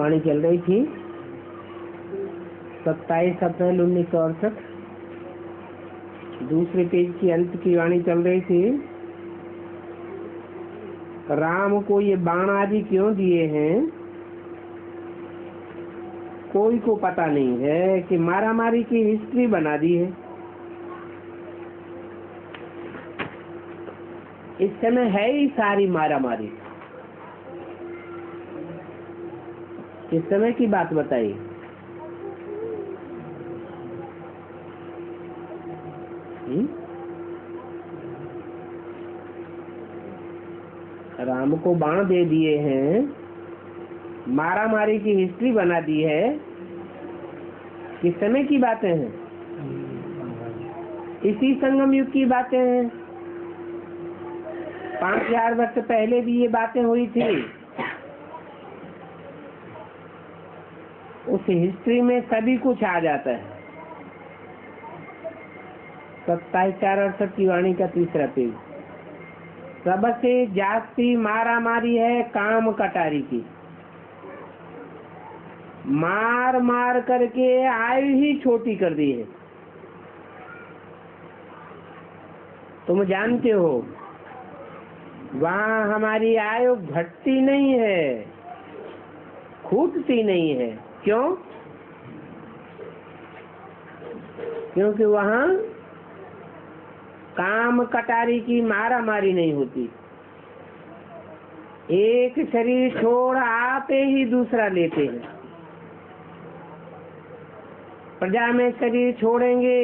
वाणी चल रही थी 27 अप्रैल 1968। दूसरे पेज की अंत की वाणी चल रही थी, राम को ये बाण आदि क्यों दिए हैं, कोई को पता नहीं है कि मारामारी की हिस्ट्री बना दी है। इस समय है ही सारी मारामारी। इस समय की बात बताइए। राम को बाण दे दिए हैं, मारामारी की हिस्ट्री बना दी है। किस समय की बातें हैं? इसी संगम युग की बातें हैं। 5000 वर्ष पहले भी ये बातें हुई थी। उस हिस्ट्री में सभी कुछ आ जाता है। 27/4/68 की वाणी का तीसरा पेज। सबसे जास्ती मारामारी है काम कटारी की। मार मार करके आयु ही छोटी कर दी है। तुम जानते हो वहाँ हमारी आयु घटती नहीं है, खूटती नहीं है। क्यों? क्योंकि वहाँ काम कटारी की मारामारी नहीं होती। एक शरीर छोड़ आते ही दूसरा लेते हैं। प्रजा में शरीर छोड़ेंगे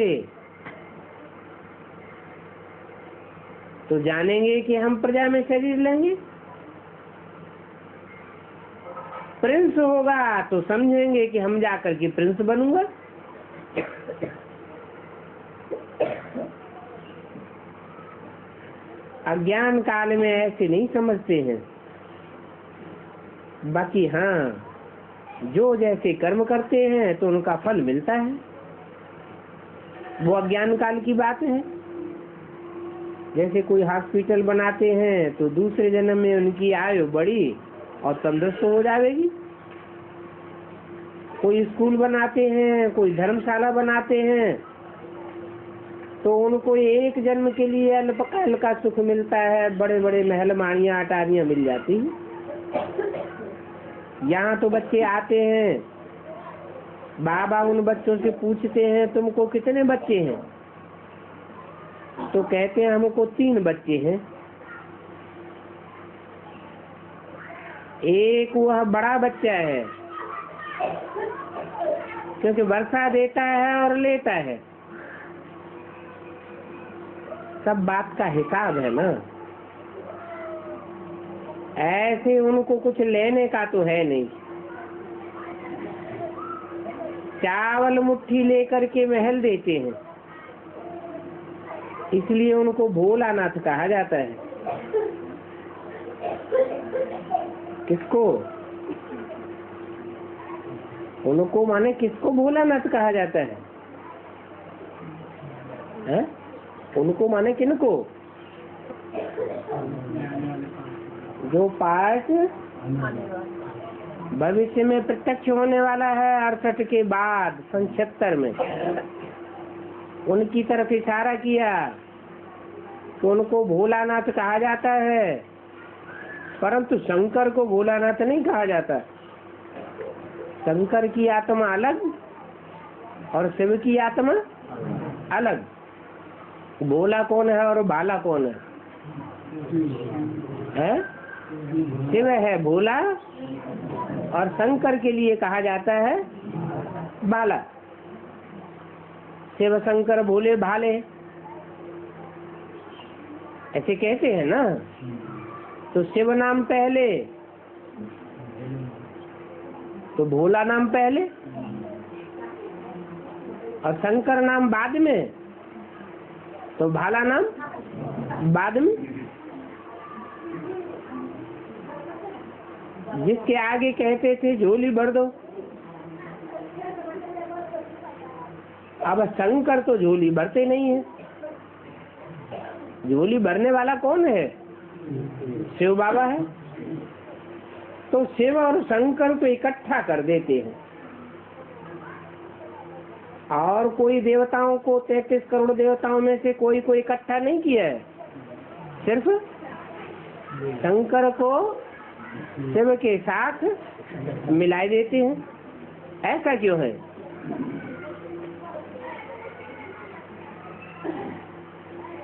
तो जानेंगे कि हम प्रजा में शरीर लेंगे। प्रिंस होगा तो समझेंगे कि हम जाकर के प्रिंस बनूंगा। अज्ञान काल में ऐसे नहीं समझते हैं। बाकी हाँ, जो जैसे कर्म करते हैं तो उनका फल मिलता है, वो अज्ञान काल की बात है। जैसे कोई हॉस्पिटल बनाते हैं तो दूसरे जन्म में उनकी आयु बढ़ी और तंदुरुस्त हो जाएगी। कोई स्कूल बनाते हैं, कोई धर्मशाला बनाते हैं तो उनको एक जन्म के लिए अल्पकाल का सुख मिलता है, बड़े बड़े महल माड़ियाँ अटारियाँ मिल जाती हैं। यहाँ तो बच्चे आते हैं, बाबा उन बच्चों से पूछते हैं तुमको कितने बच्चे हैं, तो कहते हैं हमको 3 बच्चे हैं। एक वह बड़ा बच्चा है क्योंकि वर्षा देता है और लेता है, सब बात का हिसाब है ना। ऐसे उनको कुछ लेने का तो है नहीं। चावल मुट्ठी लेकर के महल देते हैं, इसलिए उनको भोलानाथ कहा जाता है। किसको? उनको माने किसको भोलानाथ कहा जाता है? हैं? उनको माने किनको? जो पाठ भविष्य में प्रत्यक्ष होने वाला है 68 के बाद 76 में, उनकी तरफ इशारा किया तो उनको भोलानाथ कहा जाता है। परंतु शंकर को भोलानाथ नहीं कहा जाता। शंकर की आत्मा अलग और शिव की आत्मा अलग। भोला कौन है और भाला कौन है? शिव है भोला और शंकर के लिए कहा जाता है बाला। शिव शंकर भोले भाले ऐसे कहते हैं ना। तो शिव नाम पहले तो भोला नाम पहले और शंकर नाम बाद में तो भाला नाम बाद में। जिसके आगे कहते थे झोली भर दो, अब शंकर तो झोली भरते नहीं है। झोली भरने वाला कौन है? शिव बाबा है। तो तो शिव और शंकर को इकट्ठा कर देते हैं, और कोई देवताओं को 33 करोड़ देवताओं में से कोई को इकट्ठा नहीं किया है, सिर्फ शंकर को शिव के साथ मिला देते हैं। ऐसा क्यों है?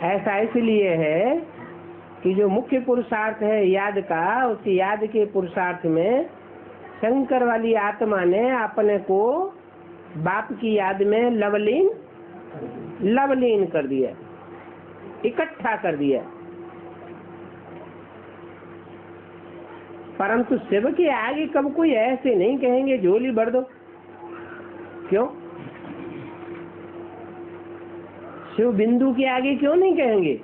ऐसा इसलिए है कि जो मुख्य पुरुषार्थ है याद का, उस याद के पुरुषार्थ में शंकर वाली आत्मा ने अपने को बाप की याद में लवलीन कर दिया, इकट्ठा कर दिया। परंतु शिव के आगे कब कोई ऐसे नहीं कहेंगे झोली भर दो। क्यों? शिव बिंदु के आगे क्यों नहीं कहेंगे?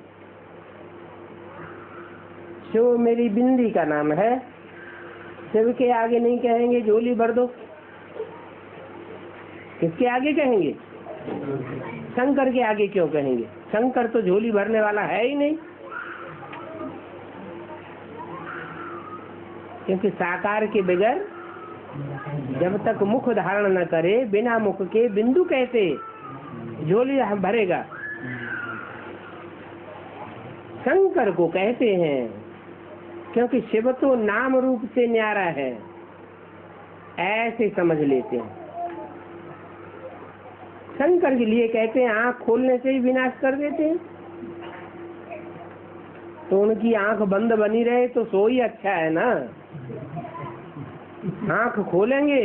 शिव मेरी बिंदी का नाम है, शिव के आगे नहीं कहेंगे झोली भर दो। किसके आगे कहेंगे? शंकर के आगे क्यों कहेंगे? शंकर तो झोली भरने वाला है ही नहीं, क्योंकि साकार के बगैर जब तक मुख धारण न करे, बिना मुख के बिंदु कैसे झोली भरेगा? शंकर को कहते हैं क्योंकि शिव तो नाम रूप से न्यारा है, ऐसे समझ लेते हैं। शंकर के लिए कहते हैं आंख खोलने से ही विनाश कर देते हैं, तो उनकी आंख बंद बनी रहे तो सो ही अच्छा है ना। आंख खोलेंगे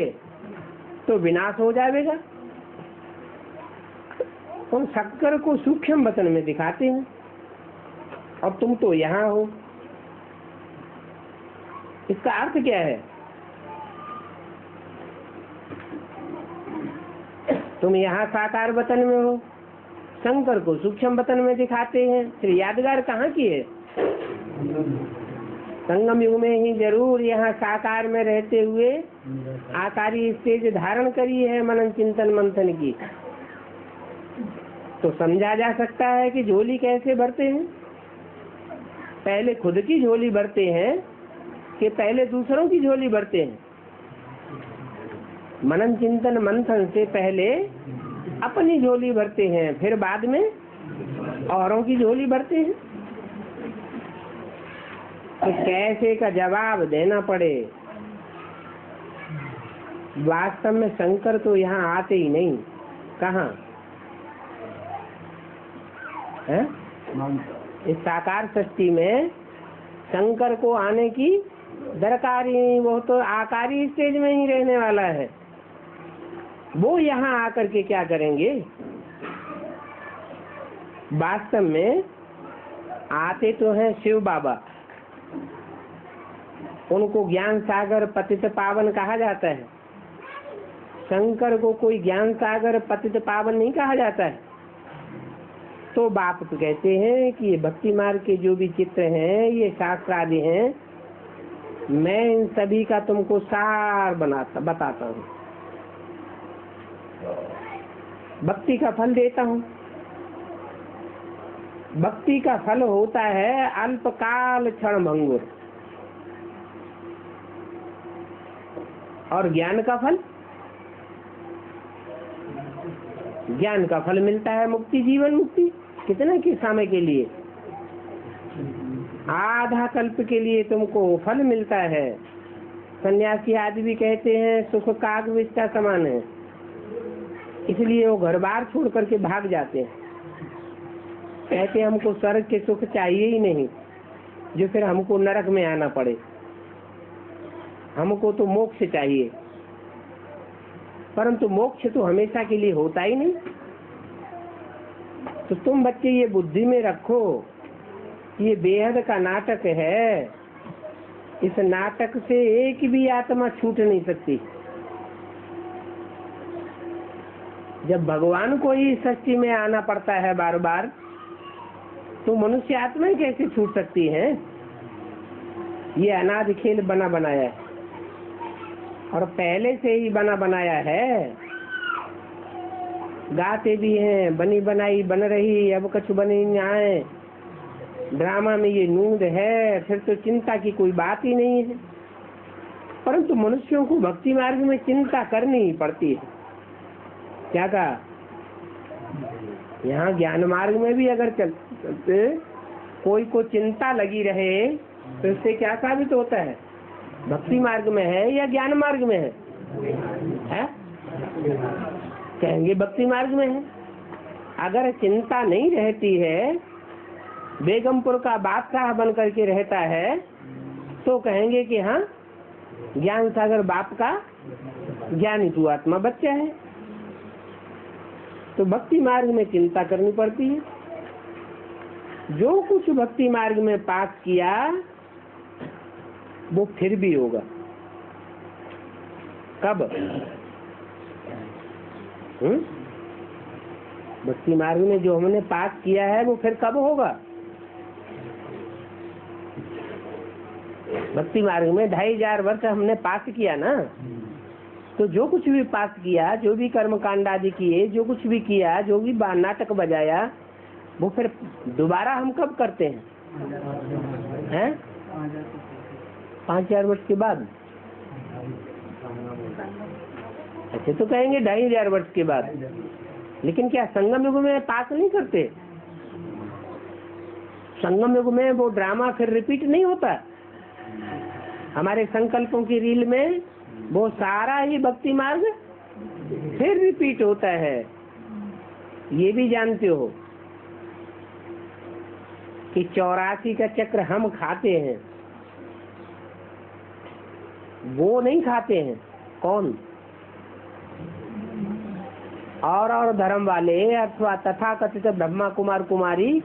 तो विनाश हो जाएगा। उन शंकर को सूक्ष्म वचन में दिखाते हैं, और तुम तो यहाँ हो। इसका अर्थ क्या है? तुम यहाँ साकार वतन में हो, शंकर को सूक्ष्म वतन में दिखाते हैं। फिर यादगार कहाँ की है? संगम युग में ही जरूर यहाँ साकार में रहते हुए आकारी स्टेज धारण करी है मनन चिंतन मंथन की। तो समझा जा सकता है कि झोली कैसे भरते हैं। पहले खुद की झोली भरते हैं कि पहले दूसरों की झोली भरते हैं? मनन चिंतन मंथन से पहले अपनी झोली भरते हैं, फिर बाद में औरों की झोली भरते हैं। तो कैसे का जवाब देना पड़े। वास्तव में शंकर तो यहाँ आते ही नहीं। कहाँ है? इस साकार सृष्टि में शंकर को आने की दरकार ही नहीं। वो तो आकारी स्टेज में ही रहने वाला है। वो यहाँ आकर के क्या करेंगे? वास्तव में आते तो हैं शिव बाबा, उनको ज्ञान सागर पतित पावन कहा जाता है। शंकर को कोई ज्ञान सागर पतित पावन नहीं कहा जाता है। तो बाप तो कहते हैं कि ये भक्ति मार्ग के जो भी चित्र हैं, ये शास्त्र आदि हैं, मैं इन सभी का तुमको सार बताता हूँ, भक्ति का फल देता हूँ। भक्ति का फल होता है अल्पकाल क्षण भंगुर, और ज्ञान का फल, ज्ञान का फल मिलता है मुक्ति, जीवन मुक्ति। कितने के समय के लिए? आधा कल्प के लिए तुमको फल मिलता है। सन्यासी आदि भी कहते हैं सुख काग विष्टा समान है, इसलिए वो घर बार छोड़ करके भाग जाते हैं। कहते हमको स्वर्ग के सुख चाहिए ही नहीं, जो फिर हमको नरक में आना पड़े। हमको तो मोक्ष चाहिए, परंतु मोक्ष तो हमेशा के लिए होता ही नहीं। तो तुम बच्चे ये बुद्धि में रखो, ये बेहद का नाटक है। इस नाटक से एक भी आत्मा छूट नहीं सकती। जब भगवान को ही सृष्टि में आना पड़ता है बार बार, तो मनुष्य आत्माएं कैसे छूट सकती हैं? ये अनादि खेल बना बनाया है, और पहले से ही बना बनाया है। गाते भी हैं बनी बनाई बन रही, अब कछु बनी न्याय। ड्रामा में ये नूंद है, फिर तो चिंता की कोई बात ही नहीं है। परंतु मनुष्यों को भक्ति मार्ग में चिंता करनी ही पड़ती है। क्या कहा? यहाँ ज्ञान मार्ग में भी अगर चलते कोई को चिंता लगी रहे तो इससे क्या साबित होता है? भक्ति मार्ग में है या ज्ञान मार्ग में है? कहेंगे भक्ति मार्ग में है। अगर चिंता नहीं रहती है, बेगमपुर का बादशाह बन करके रहता है, तो कहेंगे कि हाँ ज्ञान सागर बाप का ज्ञानी तू आत्मा बच्चा है। तो भक्ति मार्ग में चिंता करनी पड़ती है। जो कुछ भक्ति मार्ग में पास किया वो फिर भी होगा। कब? भक्ति मार्ग में जो हमने पास किया है वो फिर कब होगा? भक्ति मार्ग में 2500 वर्ष हमने पास किया ना, तो जो कुछ भी पास किया, जो भी कर्म कांड आदि किए, जो कुछ भी किया, जो भी नाटक बजाया, वो फिर दोबारा हम कब करते हैं? 5000 वर्ष के बाद। अच्छा, तो कहेंगे 2500 वर्ष के बाद। लेकिन क्या संगम युग में पास नहीं करते? संगम युग में वो ड्रामा फिर रिपीट नहीं होता। हमारे संकल्पों की रील में वो सारा ही भक्ति मार्ग फिर रिपीट होता है। ये भी जानते हो कि 84 का चक्र हम खाते हैं, वो नहीं खाते हैं। कौन? और धर्म वाले अथवा तथाकथित ब्रह्मा कुमार कुमारी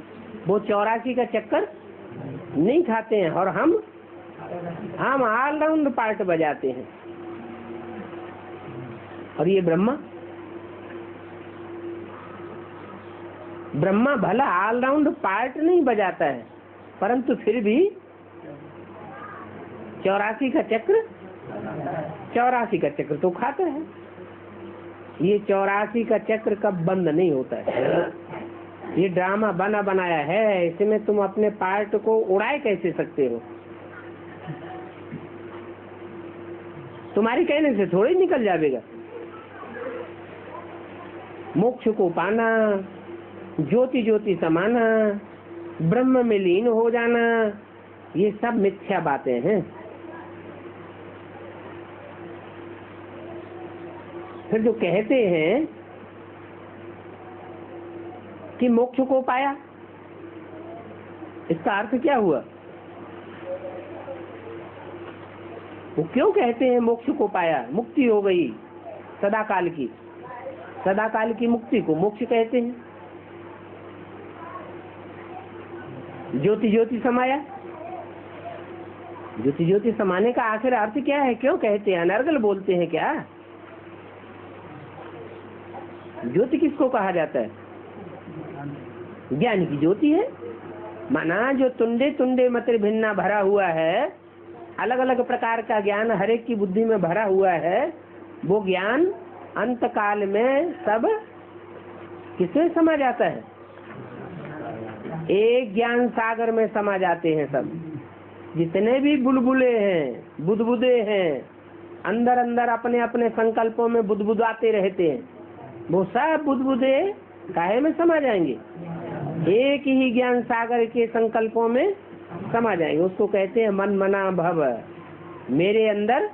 वो 84 का चक्कर नहीं खाते हैं, और हम ऑलराउंड पार्ट बजाते हैं। और ये ब्रह्मा भला ऑलराउंड पार्ट नहीं बजाता है, परंतु फिर भी 84 का चक्र तो खाता है। ये 84 का चक्र कब बंद नहीं होता है। ये ड्रामा बना बनाया है, इसमें तुम अपने पार्ट को उड़ाए कैसे सकते हो? तुम्हारी कहने से थोड़ी निकल जाएगा। मोक्ष को पाना, ज्योति ज्योति समाना, ब्रह्म में लीन हो जाना, ये सब मिथ्या बातें हैं। फिर जो कहते हैं कि मोक्ष को पाया, इसका अर्थ क्या हुआ? वो क्यों कहते हैं मोक्ष को पाया? मुक्ति हो गई सदाकाल की मुक्ति को मोक्ष कहते हैं। ज्योति ज्योति समाया, ज्योति ज्योति समाने का आखिर अर्थ क्या है? क्यों कहते हैं? अनर्गल बोलते हैं क्या? ज्योति किसको कहा जाता है? ज्ञान की ज्योति है। माना जो तुंडे तुंडे मत्र भिन्ना भरा हुआ है, अलग अलग प्रकार का ज्ञान हर एक की बुद्धि में भरा हुआ है, वो ज्ञान अंत काल में सब किसमें समा जाता है? एक ज्ञान सागर में समा जाते हैं सब। जितने भी बुलबुले हैं, बुदबुदे हैं, अंदर अंदर अपने अपने संकल्पों में बुदबुदाते रहते हैं, वो सब बुदबुदे काहे में समा जाएंगे? एक ही ज्ञान सागर के संकल्पों में समा जाएंगे। उसको कहते हैं मन मना भव, मेरे अंदर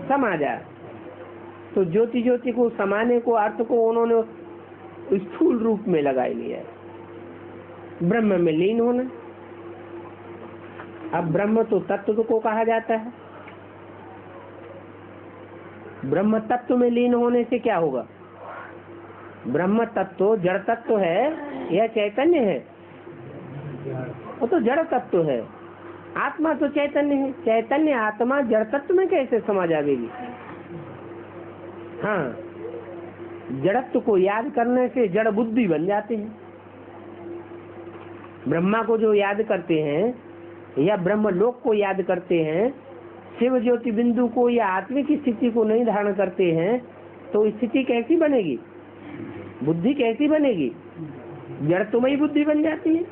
समा जा। तो ज्योति ज्योति को समाने को अर्थ को उन्होंने स्थूल रूप में लगा लिया है, ब्रह्म में लीन होना। अब ब्रह्म तो तत्व को कहा जाता है। ब्रह्म तत्व में लीन होने से क्या होगा? ब्रह्म तत्व जड़ तत्व है या चैतन्य है? वो तो जड़ तत्व है। आत्मा तो चैतन्य है। चैतन्य आत्मा जड़ तत्व में कैसे समा जाएगी? हाँ, जड़त्व को याद करने से जड़ बुद्धि बन जाते हैं। ब्रह्मा को जो याद करते हैं या ब्रह्म लोक को याद करते हैं, शिव ज्योति बिंदु को या आत्मिक स्थिति को नहीं धारण करते हैं, तो स्थिति कैसी बनेगी? बुद्धि कैसी बनेगी? जड़ तुम्हें बुद्धि बन जाती है,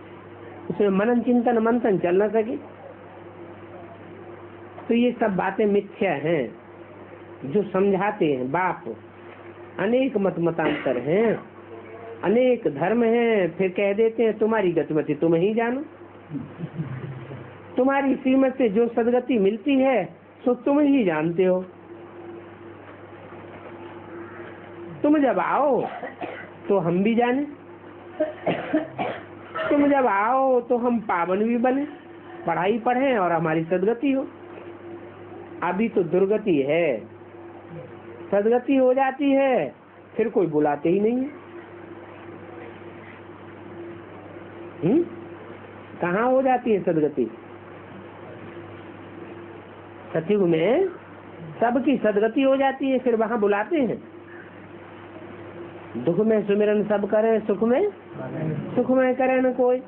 उसमें मनन चिंतन मंथन चल न सके। तो ये सब बातें मिथ्या हैं जो समझाते हैं बाप। अनेक मतांतर हैं, अनेक धर्म हैं, फिर कह देते हैं तुम्हारी गतिमति तुम ही जानो, तुम्हारी श्रीमत से जो सदगति मिलती है सो तुम ही जानते हो। तुम जब आओ तो हम भी जाने, तुम जब आओ तो हम पावन भी बने, पढ़ाई पढ़े और हमारी सदगति हो। अभी तो दुर्गति है, सदगति हो जाती है फिर कोई बुलाते ही नहीं है। कहाँ हो जाती है सदगति? सतयुग में सबकी सदगति हो जाती है, फिर वहाँ बुलाते हैं। दुख में सुमिरन सब करे, सुख में करे न कोई।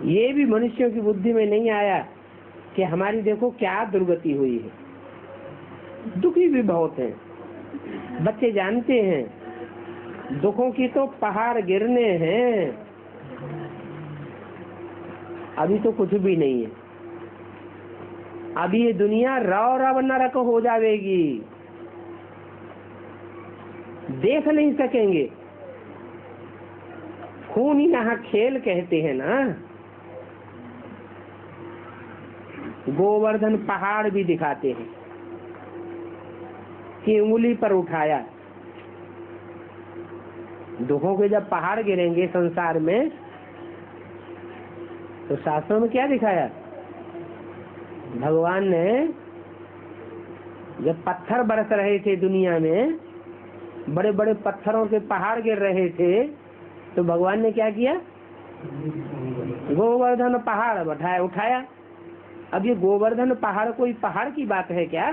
ये भी मनुष्यों की बुद्धि में नहीं आया कि हमारी देखो क्या दुर्गति हुई है। दुखी भी बहुत हैं, बच्चे जानते हैं दुखों की तो पहाड़ गिरने हैं, अभी तो कुछ भी नहीं है। अभी ये दुनिया रव रव नरक हो जाएगी, देख नहीं सकेंगे। खून ही यहाँ खेल कहते हैं ना। गोवर्धन पहाड़ भी दिखाते हैं कि उंगली पर उठाया। दुखों के जब पहाड़ गिरेंगे संसार में तो शास्त्रों में क्या दिखाया? भगवान ने जब पत्थर बरस रहे थे दुनिया में, बड़े बड़े पत्थरों के पहाड़ गिर रहे थे, तो भगवान ने क्या किया? गोवर्धन पहाड़ उठाया। अब ये गोवर्धन पहाड़ कोई पहाड़ की बात है क्या?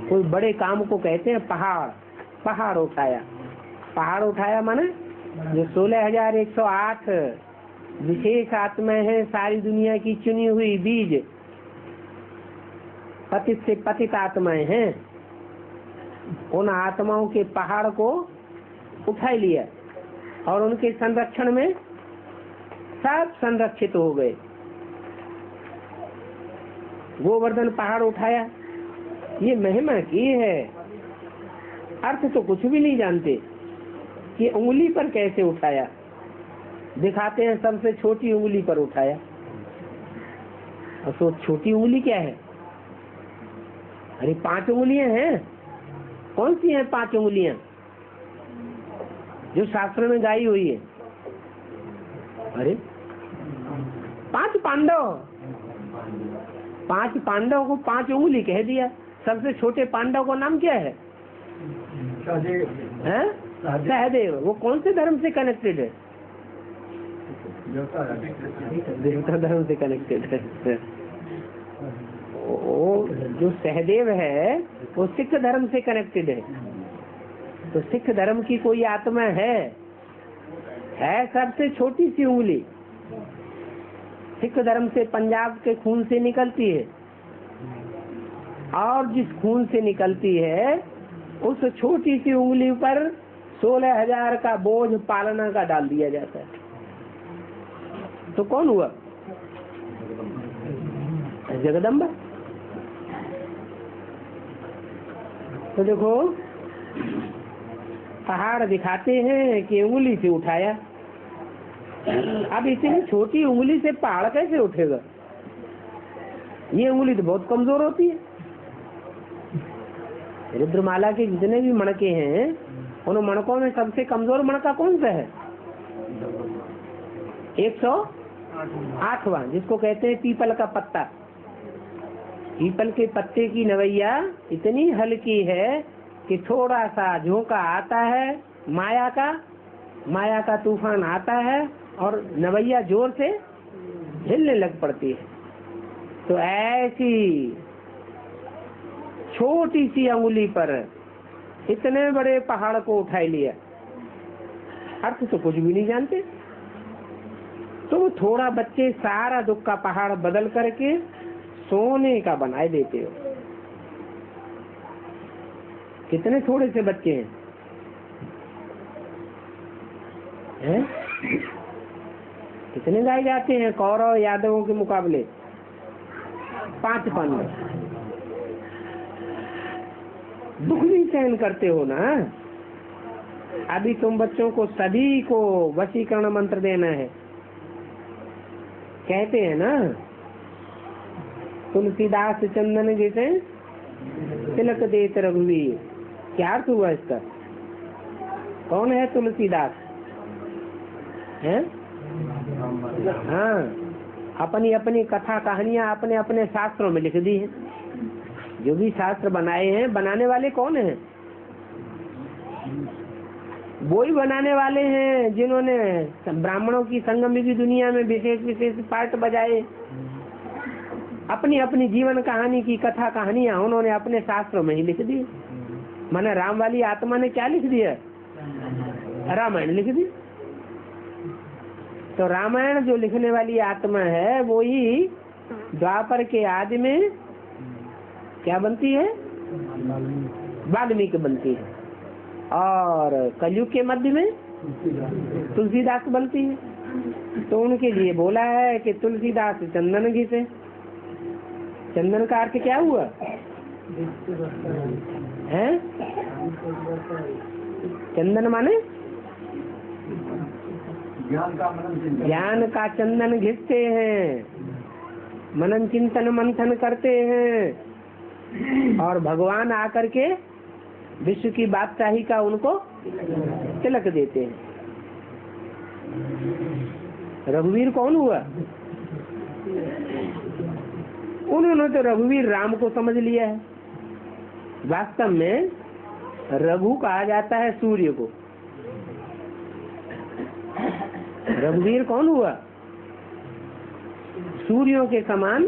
कोई बड़े काम को कहते हैं पहाड़ उठाया। पहाड़ उठाया माने जो 16,108 विशेष आत्माएं हैं, सारी दुनिया की चुनी हुई बीज, पतित से पतित आत्माएं हैं, उन आत्माओं के पहाड़ को उठा लिया और उनके संरक्षण में सब संरक्षित हो गए। गोवर्धन पहाड़ उठाया, ये महिमा की है। अर्थ तो कुछ भी नहीं जानते कि उंगली पर कैसे उठाया। दिखाते हैं सबसे छोटी उंगली पर उठाया। और तो छोटी उंगली क्या है? अरे 5 उंगलियां हैं। कौन सी हैं 5 उंगलियां जो शास्त्र में गाई हुई है? अरे 5 पांडव को 5 उंगली कह दिया। सबसे छोटे पांडव का नाम क्या है? सहदेव। वो कौन से धर्म से कनेक्टेड है? देवता धर्म से कनेक्टेड है। वो जो सहदेव है वो सिख धर्म से कनेक्टेड है। तो सिख धर्म की कोई आत्मा है सबसे छोटी सी उंगली। सिख धर्म से पंजाब के खून से निकलती है, और जिस खून से निकलती है उस छोटी सी उंगली पर 16,000 का बोझ पालना का डाल दिया जाता है। तो कौन हुआ? जगदम्बा। तो देखो पहाड़ दिखाते हैं कि उंगली से उठाया। अब इतनी छोटी उंगली से पहाड़ कैसे उठेगा? ये उंगली तो बहुत कमजोर होती है। रुद्रमाला के जितने भी मणके हैं, उन मणकों में सबसे कमजोर मणका कौन सा है? 108वां, जिसको कहते हैं पीपल का पत्ता। पीपल के पत्ते की नवैया इतनी हल्की है कि थोड़ा सा झोंका आता है, माया का तूफान आता है और नवैया जोर से हिलने लग पड़ती है। तो ऐसी छोटी सी अंगुली पर इतने बड़े पहाड़ को उठा लिया। अर्थ तो कुछ भी नहीं जानते। तो थोड़ा बच्चे सारा दुख का पहाड़ बदल करके सोने का बनाए देते हो। कितने थोड़े से बच्चे हैं? कितने गाए जाते हैं कौरव यादवों के मुकाबले? 5 पांडव। दुख भी सहन करते हो ना। अभी तुम बच्चों को सभी को वशीकरण मंत्र देना है, कहते हैं ना, तुलसीदास चंदन घिसे तिलक देत रघुवीर। क्या अर्थ हुआ इसका? कौन है तुलसीदास? है? हाँ, अपनी अपनी कथा कहानियां अपने अपने शास्त्रों में लिख दी है। जो भी शास्त्र बनाए हैं, बनाने वाले कौन हैं? वो ही बनाने वाले हैं जिन्होंने ब्राह्मणों की संगम की दुनिया में विशेष विशेष पार्ट बजाए। अपनी अपनी जीवन कहानी की कथा कहानियां उन्होंने अपने शास्त्रों में ही लिख दी। माने राम वाली आत्मा ने क्या लिख दिया? रामायण लिख दी। तो रामायण जो लिखने वाली आत्मा है वो ही द्वापर के आदि में क्या बनती है? वाल्मीकि बनती है, और कलयुग के मध्य में तुलसीदास बनती है। तो उनके लिए बोला है कि तुलसीदास चंदन घिसे। चंदन का अर्थ क्या हुआ है? चंदन माने ज्ञान का चंदन घिसते हैं, मनन चिंतन मंथन करते हैं, और भगवान आकर के विश्व की बादशाही का उनको तिलक देते हैं। रघुवीर कौन हुआ? उन्होंने तो रघुवीर राम को समझ लिया है। वास्तव में रघु कहा जाता है सूर्य को। रघुवीर कौन हुआ? सूर्यों के समान,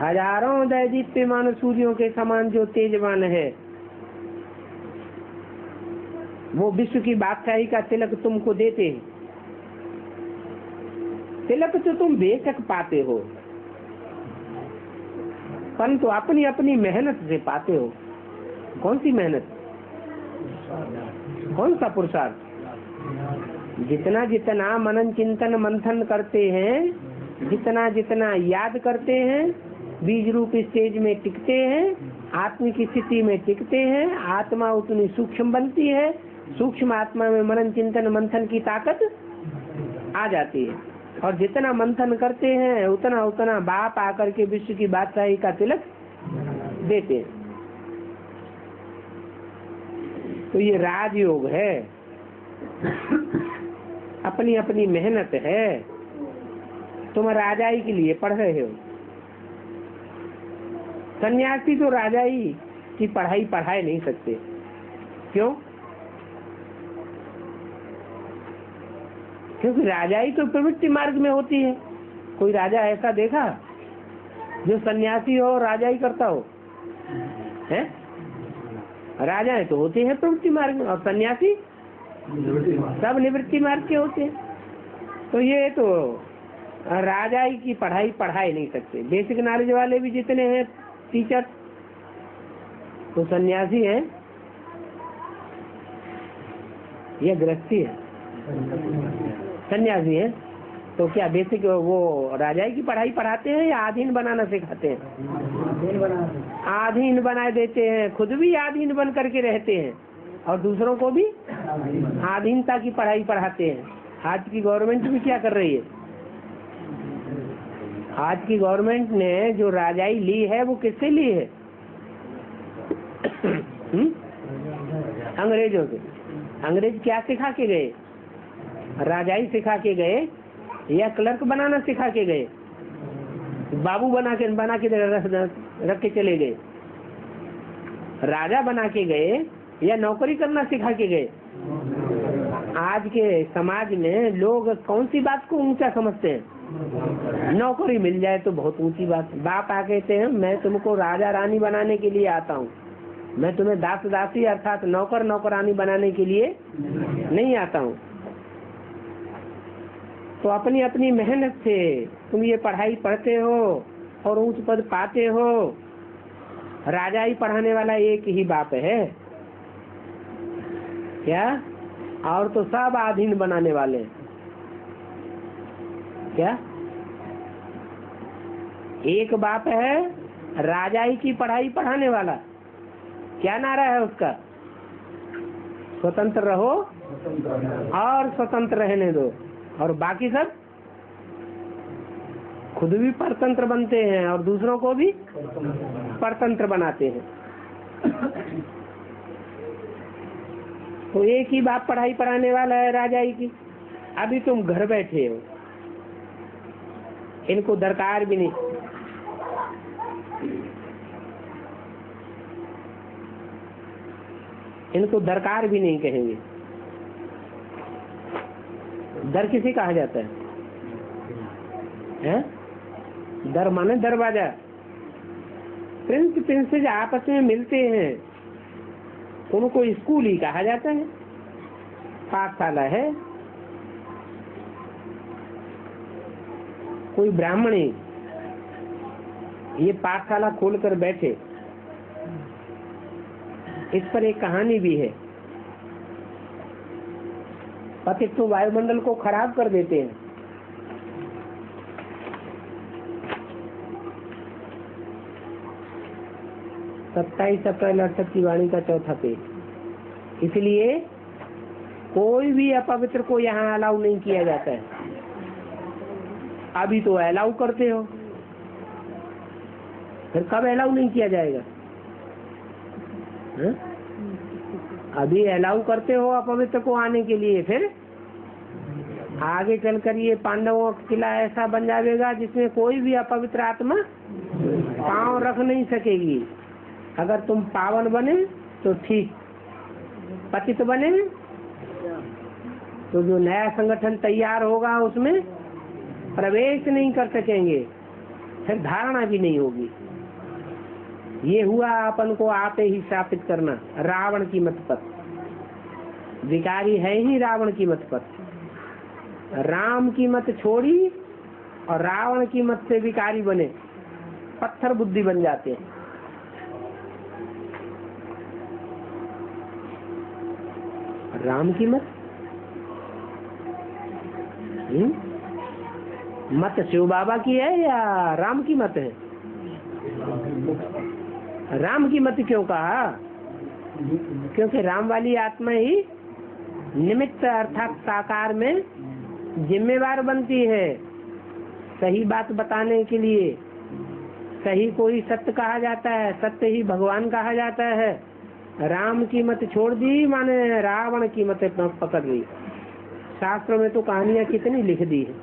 हजारों दैदीप्यमान सूर्यों के समान जो तेजवान है, वो विश्व की बादशाही का तिलक तुमको देते हैं। तिलक तो तुम बेशक पाते हो, परंतु अपनी अपनी मेहनत से पाते हो। कौन सी मेहनत? कौन सा पुरुषार्थ? जितना जितना मनन चिंतन मंथन करते हैं, जितना जितना याद करते हैं, बीज रूप स्टेज में टिकते हैं, आत्मिक स्थिति में टिकते हैं, आत्मा उतनी सूक्ष्म बनती है। सूक्ष्म आत्मा में मनन चिंतन मंथन की ताकत आ जाती है, और जितना मंथन करते हैं उतना उतना बाप आकर के विश्व की बादशाही का तिलक देते हैं। तो ये राजयोग है, अपनी अपनी मेहनत है। तुम राजाई के लिए पढ़ रहे हो। सन्यासी तो राजाई की पढ़ाई पढ़ाए नहीं सकते। क्यों? क्योंकि राजाई तो प्रवृत्ति मार्ग में होती है। कोई राजा ऐसा देखा जो सन्यासी हो राजाई करता हो? है? राजाएं तो होते हैं प्रवृत्ति मार्ग में, और सन्यासी सब निवृत्ति मार्ग के होते हैं। तो ये तो राजाई की पढ़ाई पढ़ाए नहीं सकते। बेसिक नॉलेज वाले भी जितने हैं टीचर, तो सन्यासी हैं या गृहस्थी है? सन्यासी है। तो क्या बेसिक वो राजाई की पढ़ाई पढ़ाते हैं या अधीन बनाना सिखाते हैं? अधीन बना देते हैं, खुद भी अधीन बन करके रहते हैं और दूसरों को भी अधीनता की पढ़ाई पढ़ाते हैं। आज की गवर्नमेंट भी क्या कर रही है? आज की गवर्नमेंट ने जो राजाई ली है वो किससे ली है? अंग्रेजों से। अंग्रेज क्या सिखा के गए? राजाई सिखा के गए या क्लर्क बनाना सिखा के गए? बाबू बना के रख के चले गए? राजा बना के गए या नौकरी करना सिखा के गए? आज के समाज में लोग कौन सी बात को ऊंचा समझते हैं? नौकरी मिल जाए तो बहुत ऊंची बात। बाप आ कहते हैं मैं तुमको राजा रानी बनाने के लिए आता हूँ, मैं तुम्हें दास दासी अर्थात नौकर नौकरानी बनाने के लिए नहीं आता हूँ। तो अपनी अपनी मेहनत से तुम ये पढ़ाई पढ़ते हो और ऊंच पद पाते हो। राजाई पढ़ाने वाला एक ही बाप है क्या? और तो सब अधीन बनाने वाले। क्या? एक बाप है राजाई की पढ़ाई पढ़ाने वाला, क्या नारा है उसका? स्वतंत्र रहो और स्वतंत्र रहने दो। और बाकी सब खुद भी परतंत्र बनते हैं और दूसरों को भी परतंत्र बनाते हैं। तो एक ही बाप पढ़ाई पढ़ाने वाला है राजाई की। अभी तुम घर बैठे हो, इनको दरकार भी नहीं, इनको दरकार भी नहीं कहेंगे। दर किसे कहा जाता है? दर माने दरवाजा। प्रिंस प्रिंसेस आपस में मिलते हैं, उनको स्कूल ही कहा जाता है, पाठशाला है। कोई ब्राह्मणी ये पाठशाला खोलकर बैठे, इस पर एक कहानी भी है। पति तो वायुमंडल को खराब कर देते हैं। 27 अप्रैल 68 की वाणी का चौथा पेज। इसलिए कोई भी अपवित्र को यहाँ अलाउ नहीं किया जाता है। अभी तो अलाउ करते हो, फिर कब अलाउ नहीं किया जाएगा? अभी अलाउ करते हो अपवित्र को आने के लिए, फिर आगे चलकर ये पांडवों का किला ऐसा बन जाएगा जिसमें कोई भी अपवित्र आत्मा पांव रख नहीं सकेगी। अगर तुम पावन बने तो ठीक, पतित बने तो जो नया संगठन तैयार होगा उसमें प्रवेश नहीं कर सकेंगे, फिर धारणा भी नहीं होगी। ये हुआ अपन को आप ही स्थापित करना, रावण की मत पर। विकारी है ही रावण की मत पर। राम की मत छोड़ी और रावण की मत से विकारी बने, पत्थर बुद्धि बन जाते हैं। राम की मत मत शिव बाबा की है या राम की मत है? राम की मत क्यों कहा? क्योंकि राम वाली आत्मा ही निमित्त अर्थात साकार में जिम्मेवार बनती है, सही बात बताने के लिए। सही को ही सत्य कहा जाता है, सत्य ही भगवान कहा जाता है। राम की मत छोड़ दी माने रावण की मत पकड़ ली। शास्त्र में तो कहानियां कितनी लिख दी है,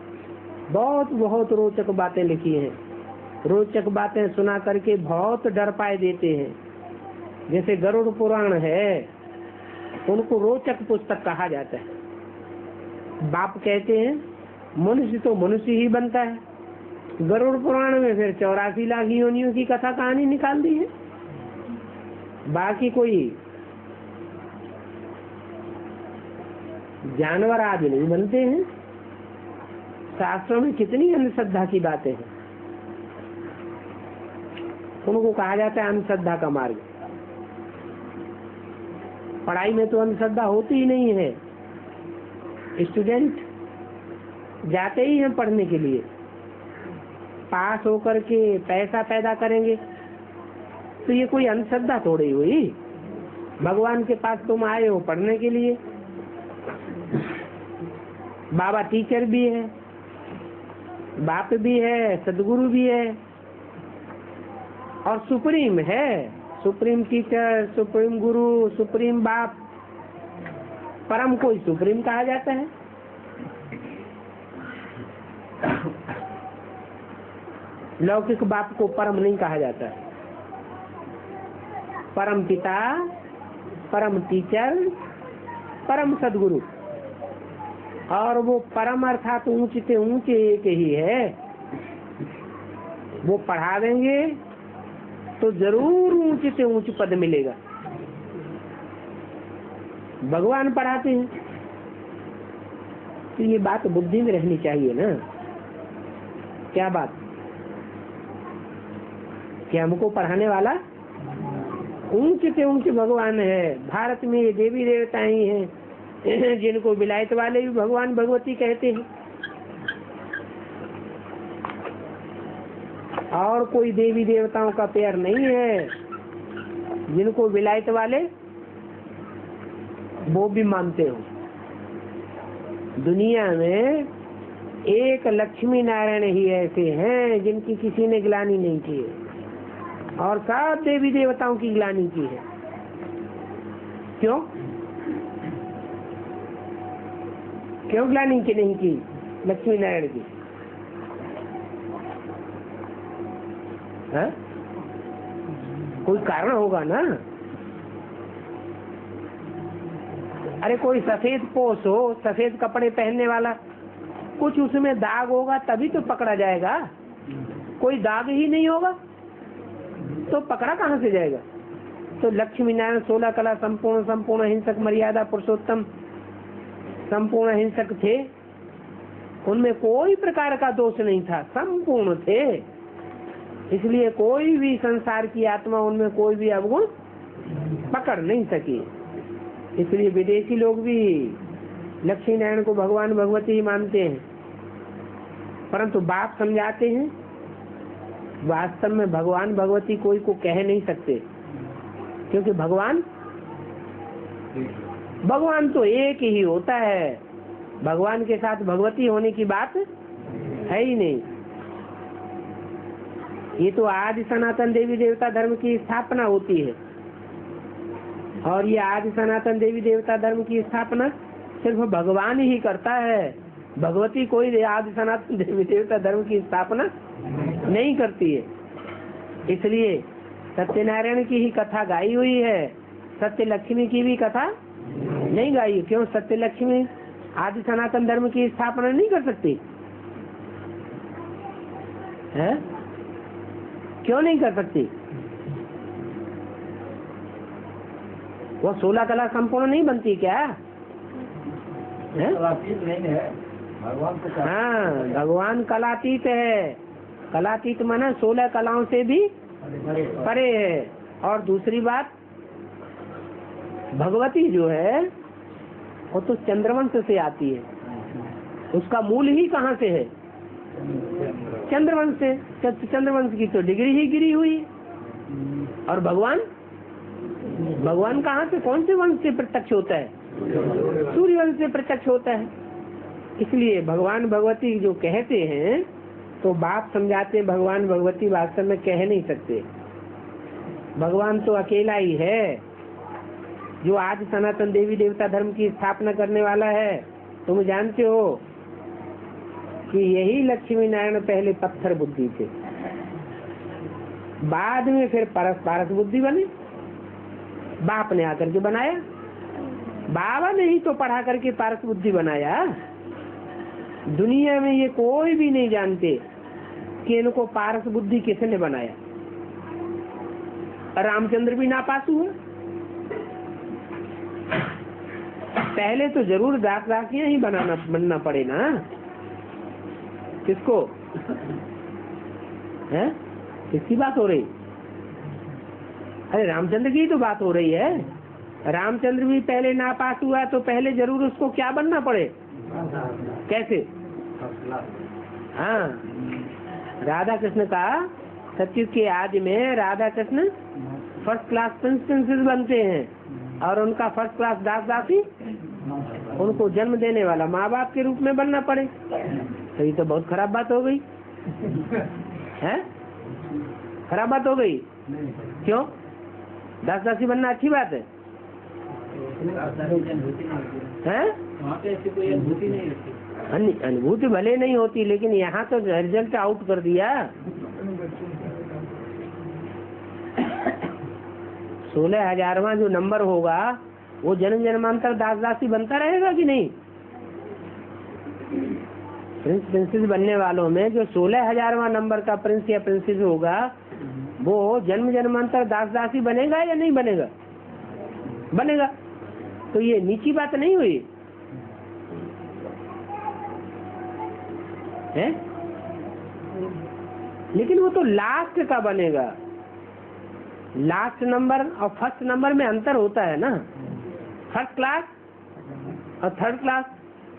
बहुत बहुत रोचक बातें लिखी हैं। रोचक बातें सुना करके बहुत डर पाए देते हैं। जैसे गरुड़ पुराण है, उनको रोचक पुस्तक कहा जाता है। बाप कहते हैं मनुष्य तो मनुष्य ही बनता है। गरुड़ पुराण में फिर 84 लाख योनियों की कथा कहानी निकाल दी है। बाकी कोई जानवर आदि नहीं बनते हैं। शास्त्रों में कितनी अंधश्रद्धा की बातें हैं, उनको कहा जाता है अंधश्रद्धा का मार्ग। पढ़ाई में तो अंधश्रद्धा होती ही नहीं है। स्टूडेंट जाते ही हैं पढ़ने के लिए, पास होकर के पैसा पैदा करेंगे, तो ये कोई अंधश्रद्धा थोड़ी हुई। भगवान के पास तुम आए हो पढ़ने के लिए। बाबा टीचर भी है, बाप भी है, सदगुरु भी है और सुप्रीम है। सुप्रीम टीचर, सुप्रीम गुरु, सुप्रीम बाप, परम कोई सुप्रीम कहा जाता है। लौकिक बाप को परम नहीं कहा जाता है। परम पिता, परम टीचर, परम सदगुरु। और वो परम अर्थात ऊंचे से ऊंचे एक ही है। वो पढ़ावेंगे तो जरूर ऊंचे से ऊंचे पद मिलेगा। भगवान पढ़ाते हैं, तो ये बात बुद्धि में रहनी चाहिए ना। क्या बात कि हमको पढ़ाने वाला ऊंचे से ऊंचे भगवान है। भारत में ये देवी देवता ही हैं जिनको विलायत वाले भी भगवान भगवती कहते हैं। और कोई देवी देवताओं का पैर नहीं है जिनको विलायत वाले वो भी मानते हो। दुनिया में एक लक्ष्मी नारायण ही ऐसे हैं जिनकी किसी ने ग्लानि नहीं की है, और सब देवी देवताओं की ग्लानि की है। क्यों क्यों ग्लानि की नहीं की लक्ष्मी नारायण की? है? कोई कारण होगा ना। अरे कोई सफेद पोश हो, सफेद कपड़े पहनने वाला, कुछ उसमें दाग होगा तभी तो पकड़ा जाएगा। कोई दाग ही नहीं होगा तो पकड़ा कहाँ से जाएगा? तो लक्ष्मी नारायण 16 कला संपूर्ण, संपूर्ण हिंसक, मर्यादा पुरुषोत्तम, संपूर्ण हिंसक थे। उनमें कोई प्रकार का दोष नहीं था, संपूर्ण थे। इसलिए कोई भी संसार की आत्मा उनमें कोई भी अवगुण पकड़ नहीं सकी। इसलिए विदेशी लोग भी लक्ष्मी नारायण को भगवान भगवती ही मानते हैं, परंतु बाप समझाते हैं वास्तव में भगवान भगवती कोई को कह नहीं सकते, क्योंकि भगवान तो एक ही होता है। भगवान के साथ भगवती होने की बात है ही नहीं। ये तो आदि सनातन देवी देवता धर्म की स्थापना होती है, और ये आदि सनातन देवी देवता धर्म की स्थापना सिर्फ भगवान ही करता है। भगवती कोई आदि सनातन देवी देवता धर्म की स्थापना नहीं करती है। इसलिए सत्यनारायण की ही कथा गाई हुई है, सत्य लक्ष्मी की भी कथा नहीं गाई। क्यों? सत्य लक्ष्मी आदि सनातन धर्म की स्थापना नहीं कर सकती है? क्यों नहीं कर सकती? वो 16 कला संपूर्ण नहीं बनती क्या? नहीं है भगवान को। हाँ, भगवान कलातीत है। कलातीत माना 16 कलाओं से भी परे है। और दूसरी बात, भगवती जो है वो तो चंद्रवंश से आती है। उसका मूल ही कहाँ से है? चंद्रवंश से। चंद्रवंश की तो डिग्री ही गिरी हुई। और भगवान कहाँ से, कौन से वंश से प्रत्यक्ष होता है? सूर्य वंश से प्रत्यक्ष होता है। इसलिए भगवान भगवती जो कहते हैं तो बाप समझाते हैं भगवान भगवती वास्तव में कह नहीं सकते। भगवान तो अकेला ही है जो आज सनातन देवी देवता धर्म की स्थापना करने वाला है। तुम जानते हो कि यही लक्ष्मी नारायण पहले पत्थर बुद्धि थे, बाद में फिर पारस बुद्धि बने। बाप ने आकर के बनाया, बाबा ने ही तो पढ़ा करके पारस बुद्धि बनाया। दुनिया में ये कोई भी नहीं जानते कि इनको पारस बुद्धि किसने बनाया। रामचंद्र भी नापास हुए। पहले तो जरूर दास दासियां ही बनना पड़े ना। किसको है? किसकी बात हो रही? अरे रामचंद्र की तो बात हो रही है। रामचंद्र भी पहले नापास हुआ तो पहले जरूर उसको क्या बनना पड़े? कैसे? हाँ, राधा कृष्ण का सत्युग के आदि में Radha Krishna first class princess बनते हैं, और उनका फर्स्ट क्लास दास दासी उनको जन्म देने वाला माँ बाप के रूप में बनना पड़े। तो ये तो बहुत खराब बात हो गई है। खराब बात हो गई। क्यों? दास दासी बनना अच्छी बात है? अनुभूति भले नहीं होती, लेकिन यहाँ तो रिजल्ट आउट कर दिया। 16,000वां जो नंबर होगा वो जन्म जन्मांतर दास दासी बनता रहेगा कि नहीं? प्रिंस प्रिंसेस बनने वालों में जो 16,000वां नंबर का प्रिंस या प्रिंसेस होगा वो जन्म जन्मांतर दास दासी बनेगा या नहीं बनेगा? बनेगा। तो ये नीची बात नहीं हुई है? लेकिन वो तो लास्ट का बनेगा। लास्ट नंबर और फर्स्ट नंबर में अंतर होता है ना। फर्स्ट क्लास और थर्ड क्लास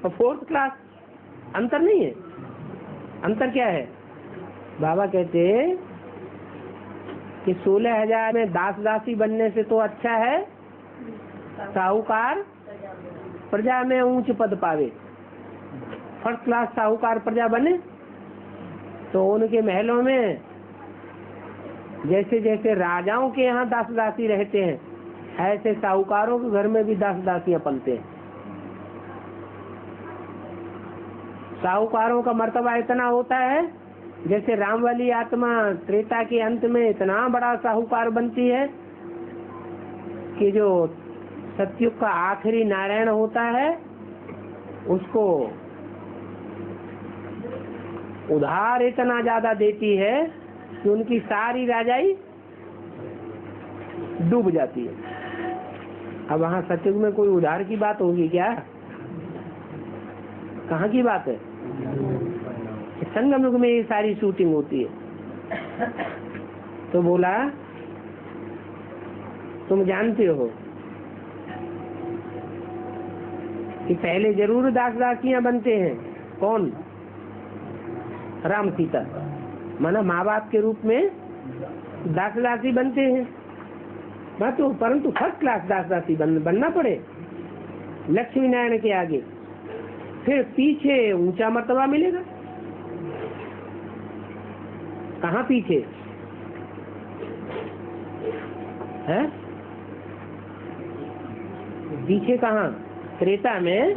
और फोर्थ क्लास अंतर नहीं है। अंतर क्या है? बाबा कहते कि 16,000 में दास दासी बनने से तो अच्छा है साहूकार प्रजा में ऊंच पद पावे। फर्स्ट क्लास साहूकार प्रजा बने तो उनके महलों में जैसे जैसे राजाओं के यहाँ दास दासी रहते हैं, ऐसे साहूकारों के घर में भी दास दासियां पलते हैं। साहूकारों का मर्तबा इतना होता है, जैसे राम वाली आत्मा त्रेता के अंत में इतना बड़ा साहूकार बनती है कि जो सतयुग का आखिरी नारायण होता है उसको उधार इतना ज्यादा देती है कि उनकी सारी राजाई डूब जाती है। अब वहाँ सतयुग में कोई उधार की बात होगी क्या? कहाँ की बात है? संगम युग में ये सारी शूटिंग होती है। तो बोला तुम जानते हो कि पहले जरूर दास दासियां बनते हैं। कौन? राम सीता, माना माँ बाप के रूप में दास दासी बनते हैं। तो परंतु फर्स्ट क्लास दास दासी बनना पड़े लक्ष्मी नारायण के आगे, फिर पीछे ऊंचा मर्तबा मिलेगा। कहाँ पीछे है? पीछे कहाँ? त्रेता में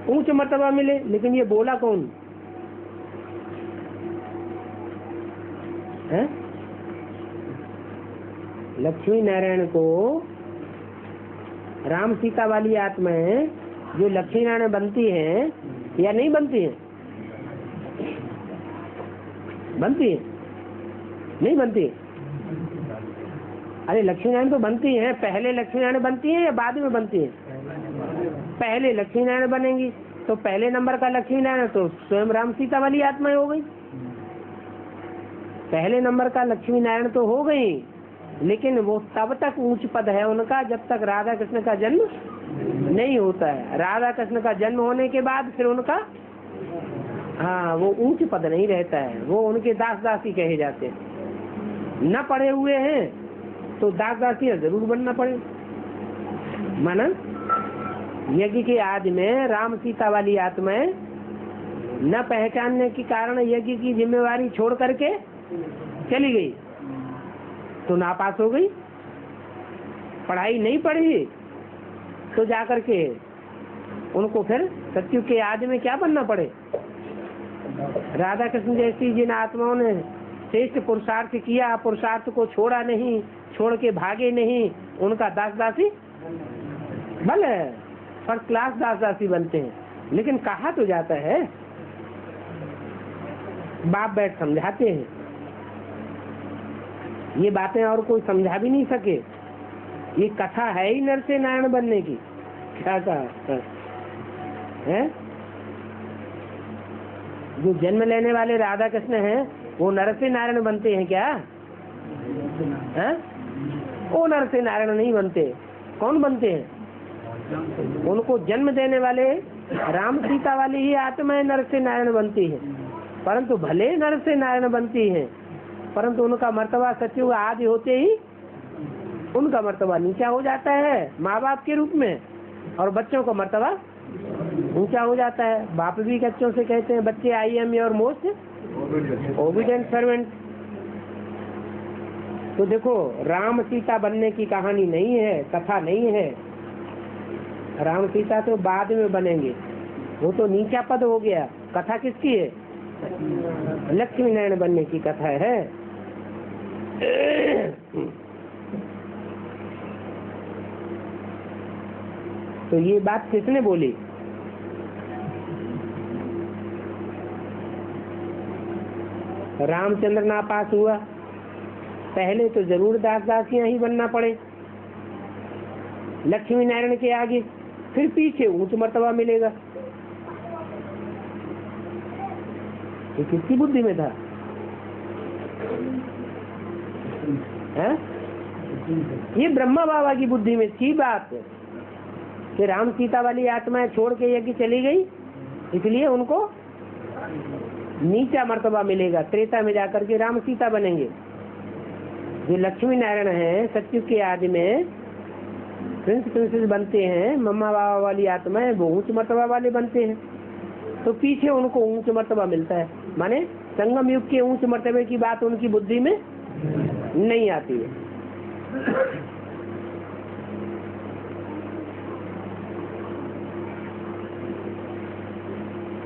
ऊंच मर्तबा मिले। लेकिन ये बोला कौन है? लक्ष्मी नारायण को राम सीता वाली आत्माएं जो लक्ष्मी नारायण बनती हैं या नहीं बनती हैं? बनती है? नहीं बनती? अरे लक्ष्मी नारायण तो बनती हैं। पहले लक्ष्मी नारायण बनती हैं या बाद में बनती हैं? पहले लक्ष्मी नारायण बनेंगी तो पहले नंबर का लक्ष्मी नारायण तो स्वयं राम सीता वाली आत्माएं हो गई। पहले नंबर का लक्ष्मी नारायण तो हो गई, लेकिन वो तब तक ऊंच पद है उनका जब तक राधा कृष्ण का जन्म नहीं होता है। राधा कृष्ण का जन्म होने के बाद फिर उनका वो ऊंच पद नहीं रहता है, वो उनके दास दासी कहे जाते हैं। न पढ़े हुए हैं तो दास दासी जरूर बनना पड़े। माना यज्ञ के आदि में राम सीता वाली आत्माएं न पहचानने के कारण यज्ञ की जिम्मेवारी छोड़ करके चली गई तो नापास हो गई। पढ़ाई नहीं पढ़ी तो जाकर के उनको फिर सतयुग के आदि में क्या बनना पड़े? राधा कृष्ण जैसी जिन आत्माओं ने श्रेष्ठ पुरुषार्थ किया, पुरुषार्थ को छोड़ा नहीं, छोड़ के भागे नहीं, उनका दास दासी भले फर्स्ट क्लास दास दासी बनते हैं। लेकिन कहा तो जाता है, बाप बैठ समझाते हैं, ये बातें और कोई समझा भी नहीं सके। ये कथा है ही नर से नारायण बनने की। क्या कहा है? जो जन्म लेने वाले राधा कृष्ण हैं वो नर से नारायण बनते हैं क्या? है? वो नर से नारायण नहीं बनते। कौन बनते हैं? उनको जन्म देने वाले राम सीता वाली ही आत्माएं नर से नारायण बनती है। परंतु भले नर से नारायण बनती है, परंतु उनका मर्तबा सतयुग आदि होते ही उनका मर्तबा नीचा हो जाता है माँ बाप के रूप में, और बच्चों का मर्तबा ऊंचा हो जाता है। बाप भी बच्चों से कहते हैं, बच्चे I am your most obedient servant. तो देखो, राम सीता बनने की कहानी नहीं है, कथा नहीं है। राम सीता तो बाद में बनेंगे, वो तो नीचा पद हो गया। कथा किसकी है? लक्ष्मी नारायण बनने की कथा है। तो ये बात किसने बोली? रामचंद्र नापास हुआ, पहले तो जरूर दास दासियां ही बनना पड़े लक्ष्मी नारायण के आगे, फिर पीछे ऊंच मर्तबा मिलेगा। ये किसकी बुद्धि में था? है? ये ब्रह्मा बाबा की बुद्धि में थी बात कि राम सीता वाली आत्माएं छोड़ के यज्ञ चली गई, इसलिए उनको नीचा मर्तबा मिलेगा। त्रेता में जाकर के राम सीता बनेंगे। जो लक्ष्मी नारायण है सतयुग के आदि में प्रिंस प्रिंसेस बनते हैं, मम्मा बाबा वाली आत्माएं वो ऊंच मर्तबा वाले बनते हैं, तो पीछे उनको ऊंच मर्तबा मिलता है। माने संगम युग के ऊंच मर्तबे की बात उनकी बुद्धि में नहीं आती है।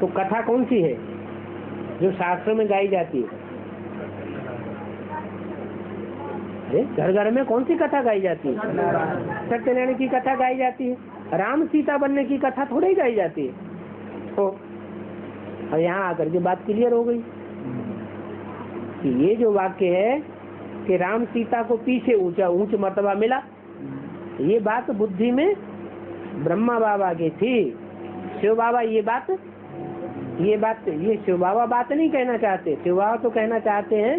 तो कथा कौन सी है जो शास्त्रों में गाई जाती है? घर घर में कौन सी कथा गाई जाती है? सत्यनारायण की कथा गाई जाती है। राम सीता बनने की कथा थोड़ी ही गाई जाती है। तो और यहाँ आकर के बात क्लियर हो गई कि ये जो वाक्य है कि राम सीता को पीछे ऊंच मर्तबा मिला, ये बात बुद्धि में ब्रह्मा बाबा की थी। शिव बाबा ये शिव बाबा बात नहीं कहना चाहते। शिव बाबा तो कहना चाहते हैं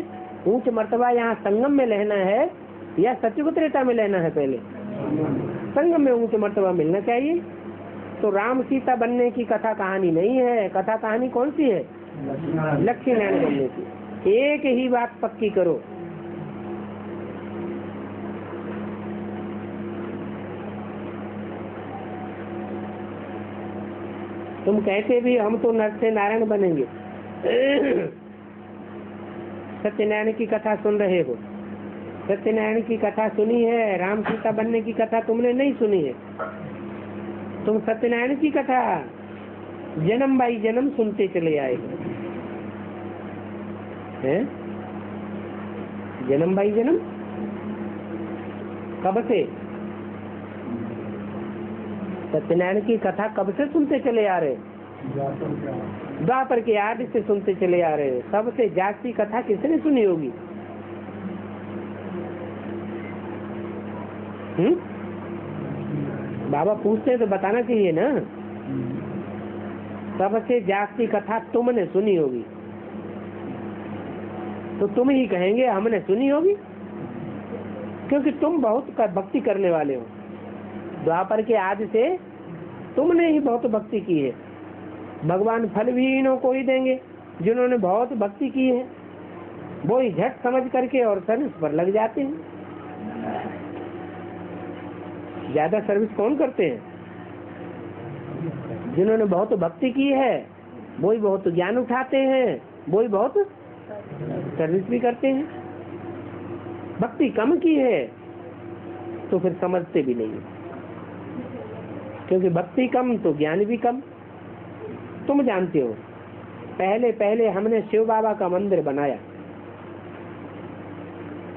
ऊंच मर्तबा यहाँ संगम में लेना है या सतयुग त्रेता में लेना है। पहले संगम में ऊंच मर्तबा मिलना चाहिए। तो राम सीता बनने की कथा कहानी नहीं है। कथा कहानी कौन सी है? लक्ष्मी नारायण बनने की। एक ही बात पक्की करो, तुम कहते भी हम तो नर से नारायण बनेंगे। सत्यनारायण की कथा सुन रहे हो, सत्यनारायण की कथा सुनी है, राम सीता बनने की कथा तुमने नहीं सुनी है। तुम सत्यनारायण की कथा जन्म बाई जन्म सुनते चले आए हैं। जन्म बाई जन्म कब से? सत्यनारायण की कथा कब से सुनते चले आ रहे? द्वापर के आदि से सुनते चले आ रहे हैं। सबसे जास्ती कथा किसने सुनी होगी? बाबा पूछते हैं तो बताना चाहिए ना। सबसे जास्ती कथा तुमने सुनी होगी, तो तुम ही कहेंगे हमने सुनी होगी, क्योंकि तुम बहुत भक्ति करने वाले हो। द्वापर के आदि से तुमने ही बहुत भक्ति की है। भगवान फल भी इन्हों को ही देंगे जिन्होंने बहुत भक्ति की है। वो ही झट समझ करके और सर्विस पर लग जाते हैं। ज्यादा सर्विस कौन करते हैं? जिन्होंने बहुत भक्ति की है वो ही बहुत ज्ञान उठाते हैं, वो ही बहुत सर्विस भी करते हैं। भक्ति कम की है तो फिर समझते भी नहीं, क्योंकि भक्ति कम तो ज्ञान भी कम। तुम जानते हो पहले पहले हमने शिव बाबा का मंदिर बनाया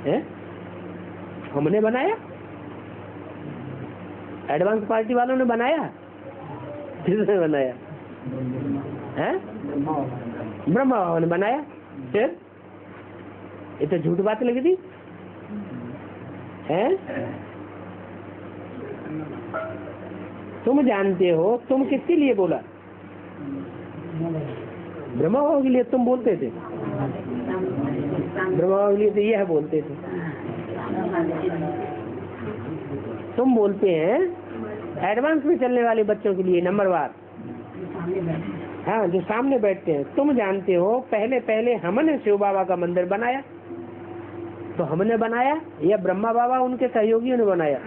है। हमने बनाया, एडवांस पार्टी वालों ने बनाया, किसने बनाया है? ब्रह्मा बाबा ने बनाया। फिर ये तो झूठ बात लग रही है। तुम जानते हो तुम किसके लिए बोला? ब्रह्मा बाबा के लिए तुम बोलते थे। ब्रह्मा बाबा के लिए तो यह बोलते थे। तुम बोलते हैं एडवांस में चलने वाले बच्चों के लिए नंबरवार, हाँ, जो सामने बैठते हैं। तुम जानते हो पहले पहले हमने शिव बाबा का मंदिर बनाया। तो हमने बनाया या ब्रह्मा बाबा उनके सहयोगियों ने बनाया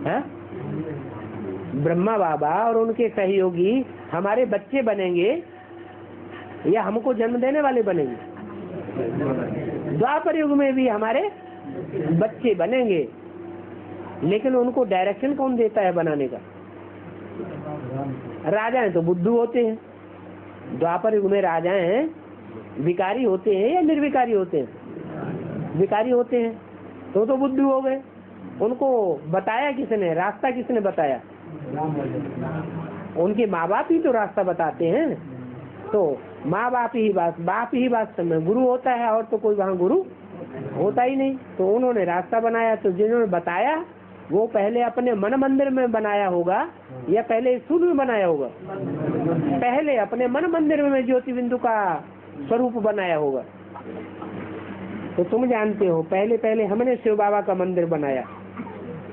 है? ब्रह्मा बाबा और उनके सहयोगी हमारे बच्चे बनेंगे या हमको जन्म देने वाले बनेंगे? द्वापर युग में भी हमारे बच्चे बनेंगे, लेकिन उनको डायरेक्शन कौन देता है बनाने का? राजाएं तो बुद्धू होते हैं। द्वापर युग में राजाएं विकारी होते हैं या निर्विकारी होते हैं? विकारी होते हैं। तो बुद्धू हो गए। उनको बताया किसने? रास्ता किसने बताया? उनके माँ बाप ही तो रास्ता बताते हैं। तो माँ बाप ही वास्तव में गुरु होता है, और तो कोई वहाँ गुरु होता ही नहीं। तो उन्होंने रास्ता बनाया। तो जिन्होंने बताया वो पहले अपने मन मंदिर में बनाया होगा या पहले स्कूल में बनाया होगा? पहले अपने मन मंदिर में ज्योति बिंदु का स्वरूप बनाया होगा। तो तुम जानते हो पहले पहले हमने शिव बाबा का मंदिर बनाया।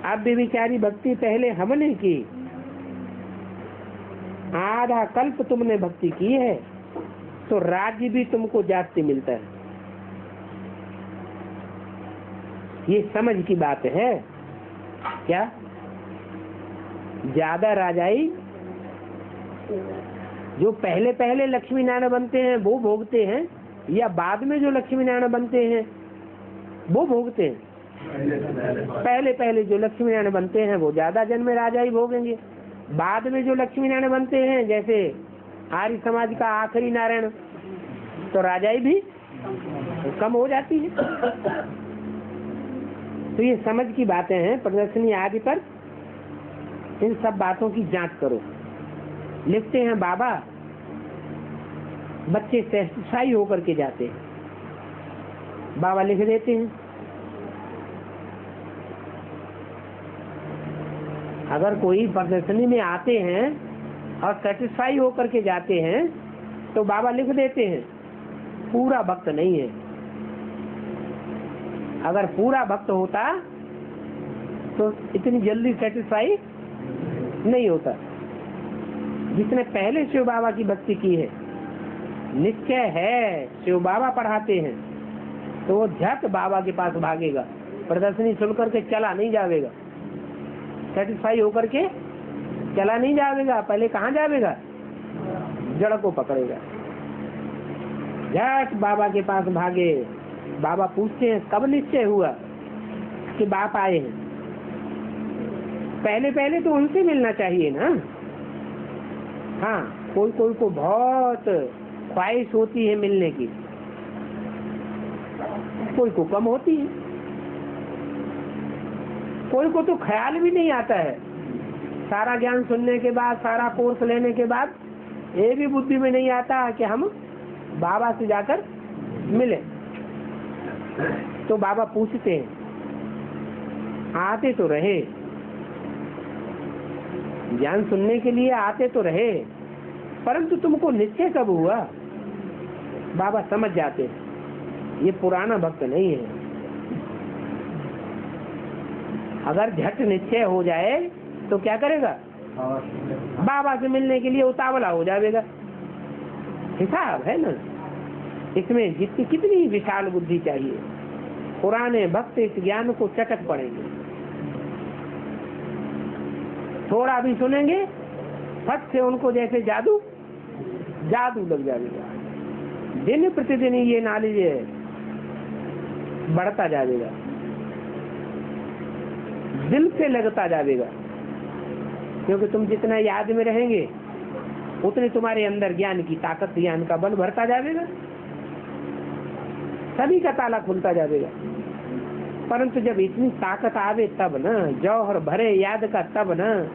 अब भी विचारी भक्ति पहले हमने की। आधा कल्प तुमने भक्ति की है, तो राज्य भी तुमको जाति मिलता है। ये समझ की बात है। क्या ज्यादा राजाई जो पहले पहले लक्ष्मी नारायण बनते हैं वो भोगते हैं, या बाद में जो लक्ष्मी नारायण बनते हैं वो भोगते हैं? पहले पहले जो लक्ष्मी नारायण बनते हैं वो ज्यादा जन्म में राजा ही भोगेंगे। बाद में जो लक्ष्मी नारायण बनते हैं, जैसे आर्य समाज का आखिरी नारायण, तो राजाई भी कम हो जाती है। तो ये समझ की बातें हैं। प्रदर्शनी आदि पर इन सब बातों की जांच करो। लिखते हैं बाबा, बच्चे सैटिस्फाई होकर के जाते हैं, बाबा लिख देते हैं। अगर कोई प्रदर्शनी में आते हैं और सेटिस्फाई होकर के जाते हैं तो बाबा लिख देते हैं, पूरा भक्त नहीं है। अगर पूरा भक्त होता तो इतनी जल्दी सेटिस्फाई नहीं होता। जिसने पहले शिव बाबा की भक्ति की है, निश्चय है शिव बाबा पढ़ाते हैं, तो वो झट बाबा के पास भागेगा, प्रदर्शनी सुन करके चला नहीं जाएगा, सेटिस्फाई होकर के चला नहीं जाएगा। पहले कहाँ जाएगा? जड़ को पकड़ेगा, झट बाबा के पास भागे। बाबा पूछते हैं कब निश्चय हुआ कि बाप आए हैं? पहले पहले तो उनसे मिलना चाहिए ना। हाँ, कोई कोई को बहुत ख्वाहिश होती है मिलने की, कोई को कम होती है, कोई को तो ख्याल भी नहीं आता है। सारा ज्ञान सुनने के बाद, सारा कोर्स लेने के बाद ये भी बुद्धि में नहीं आता कि हम बाबा से जाकर मिले। तो बाबा पूछते हैं, आते तो रहे, ज्ञान सुनने के लिए आते तो रहे, परंतु तुमको निश्चय कब हुआ? बाबा समझ जाते हैं ये पुराना भक्त नहीं है। अगर झट निश्चय हो जाए तो क्या करेगा? बाबा से मिलने के लिए उतावला हो जाएगा। हिसाब है ना इसमें, जितनी कितनी विशाल बुद्धि चाहिए। पुराने भक्त इस ज्ञान को चटक पड़ेंगे, थोड़ा भी सुनेंगे फट से उनको जैसे जादू लग जाएगा। दिन प्रतिदिन ये नॉलेज बढ़ता जाएगा, दिल से लगता जाएगा, क्योंकि तुम जितना याद में रहेंगे उतने तुम्हारे अंदर ज्ञान की ताकत, ज्ञान का बल भरता जाएगा, सभी का ताला खुलता जाएगा। परंतु जब इतनी ताकत आवे तब न, जौहर भरे याद का तब न,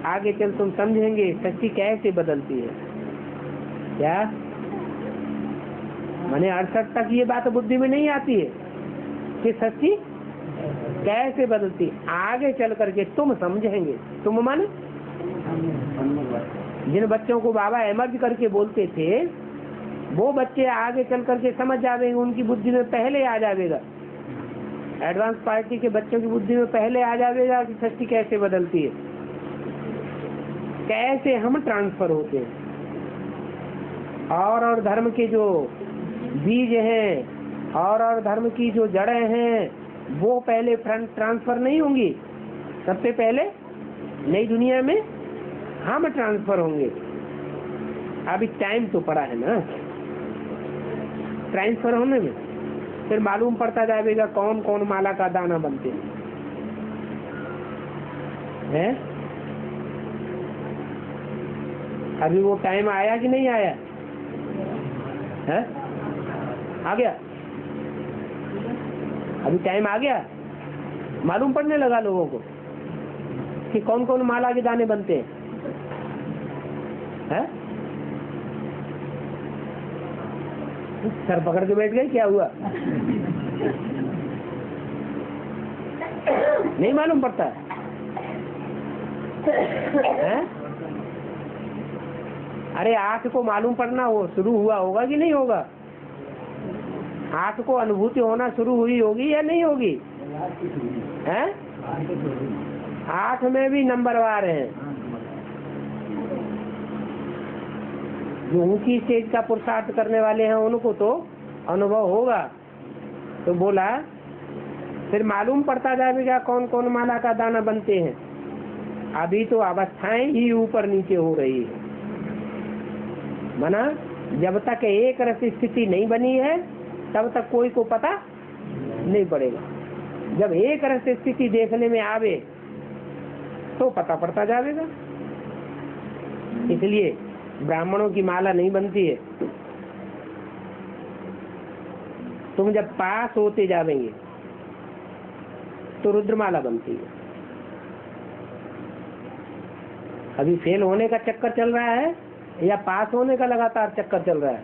आगे चल तुम समझेंगे सच्ची कैसे बदलती है। क्या मैंने 68 तक ये बात बुद्धि में नहीं आती है कि सच्ची कैसे बदलती, आगे चल करके तुम समझेंगे। तुम माने जिन बच्चों को बाबा एमर्ज करके बोलते थे, वो बच्चे आगे चल करके समझ जाएंगे, उनकी बुद्धि में पहले आ जाएगा। एडवांस पार्टी के बच्चों की बुद्धि में पहले आ जाएगा कि सच्ची कैसे बदलती है, कैसे हम ट्रांसफर होते हैं। और धर्म के जो बीज हैं और धर्म की जो जड़ें हैं वो पहले ट्रांसफर नहीं होंगी, सबसे पहले नई दुनिया में हम ट्रांसफर होंगे। अभी टाइम तो पड़ा है ना ट्रांसफर होने में, फिर मालूम पड़ता जाएगा कौन कौन माला का दाना बनते हैं। अभी वो टाइम आया कि नहीं आया है? आ गया, अभी टाइम आ गया, मालूम पड़ने लगा लोगों को कि कौन कौन माला के दाने बनते हैं। सर पकड़ के बैठ गए, क्या हुआ? नहीं मालूम पड़ता है? अरे आंख को मालूम पड़ना वो शुरू हुआ होगा कि नहीं होगा? आंख को अनुभूति होना शुरू हुई होगी या नहीं होगी? हैं? आंख में भी नंबरवार है। जो ऊंची स्टेज का पुरुषार्थ करने वाले हैं उनको तो अनुभव होगा। तो बोला फिर मालूम पड़ता जाएगा कौन कौन माला का दाना बनते हैं। अभी तो अवस्थाएं ही ऊपर नीचे हो रही है। माना जब तक एक रस स्थिति नहीं बनी है तब तक कोई को पता नहीं पड़ेगा। जब एक रस स्थिति देखने में आवे तो पता पड़ता जाएगा। इसलिए ब्राह्मणों की माला नहीं बनती है। तुम जब पास होते जावेंगे तो रुद्रमाला बनती है। अभी फेल होने का चक्कर चल रहा है या पास होने का लगातार चक्कर चल रहा है?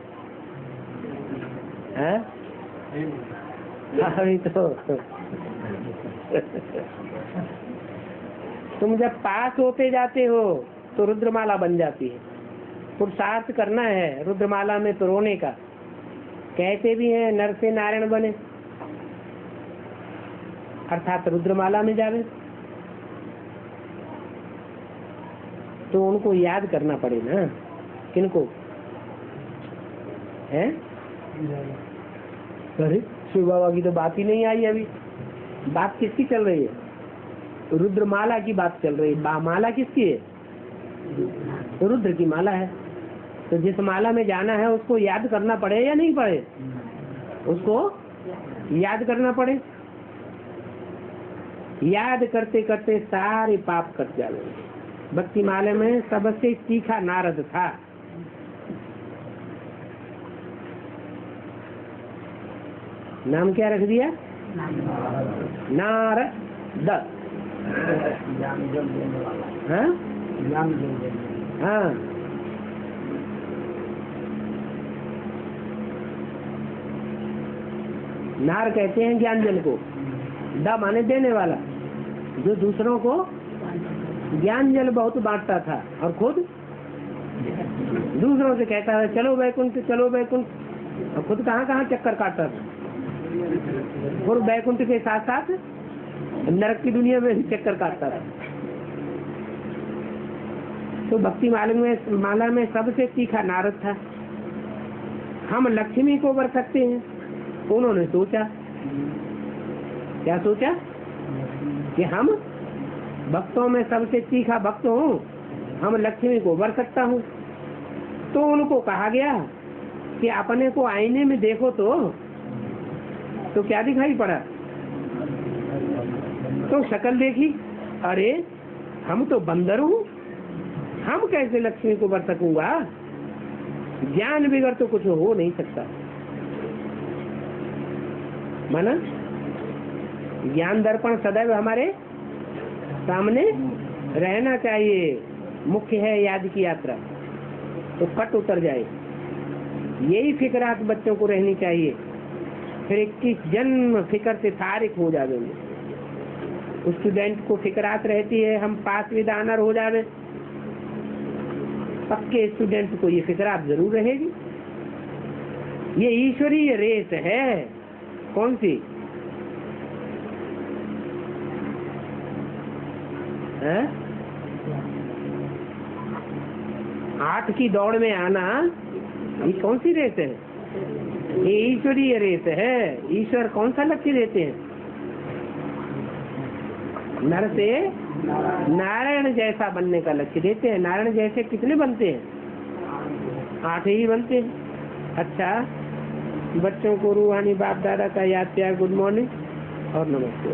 अभी तो तुम जब पास होते जाते हो तो रुद्रमाला बन जाती है। पुरुषार्थ करना है रुद्रमाला में तो रोने का। कहते भी हैं नर से नारायण बने, अर्थात रुद्रमाला में जावे। तो उनको याद करना पड़े ना। किनको है? अरे शिव बाबा की तो बात ही नहीं आई अभी। बात किसकी चल रही है? रुद्रमाला की बात चल रही है। माला किसकी है? रुद्र की माला है। तो जिस माला में जाना है उसको याद करना पड़े या नहीं पड़े? उसको याद करना पड़े। याद करते करते सारे पाप कट जाएंगे। भक्ति माला में सबसे तीखा नारद था। नाम क्या रख दिया? नारद। हाँ हाँ, नार कहते हैं ज्ञान जल को। द माने देने वाला, जो दूसरों को ज्ञान जल बहुत बांटता था और खुद दूसरों से कहता है चलो वैकुंठ चलो वैकुंठ, और खुद कहाँ कहाँ चक्कर काटता था। और वैकुंठ के साथ साथ नरक की दुनिया में भी चक्कर काटता था। तो भक्ति माला में सबसे तीखा नारद था। हम लक्ष्मी को वर सकते हैं। उन्होंने सोचा, क्या सोचा? कि हम भक्तों में सबसे तीखा भक्त हूँ, हम लक्ष्मी को वर सकता हूँ। तो उनको कहा गया कि अपने को आईने में देखो तो क्या दिखाई पड़ा? तो शक्ल देखी, अरे हम तो बंदर हूँ, हम कैसे लक्ष्मी को वर सकूंगा? ज्ञान बिगड़ तो कुछ हो नहीं सकता। माना ज्ञान दर्पण सदैव हमारे सामने रहना चाहिए। मुख्य है याद की यात्रा, तो कट उतर जाए। यही फिक्रात बच्चों को रहनी चाहिए। फिर 21 जन्म फिक्र से तारिक हो जाएंगे। स्टूडेंट को फिक्रात रहती है हम पास विद ऑनर हो जावे। पक्के स्टूडेंट को ये फिक्रात जरूर रहेगी। ये ईश्वरीय रेस है। कौन सी? है? 8 की दौड़ में आना, ये कौन सी रेस है? ये ईश्वरीय रेस है। ईश्वर कौन सा लक्ष्य देते हैं? नर से नारायण जैसा बनने का लक्ष्य देते हैं। नारायण जैसे कितने बनते हैं? 8 ही बनते हैं। अच्छा, बच्चों को रूहानी बाप दादा का याद प्यार गुड मॉर्निंग और नमस्ते।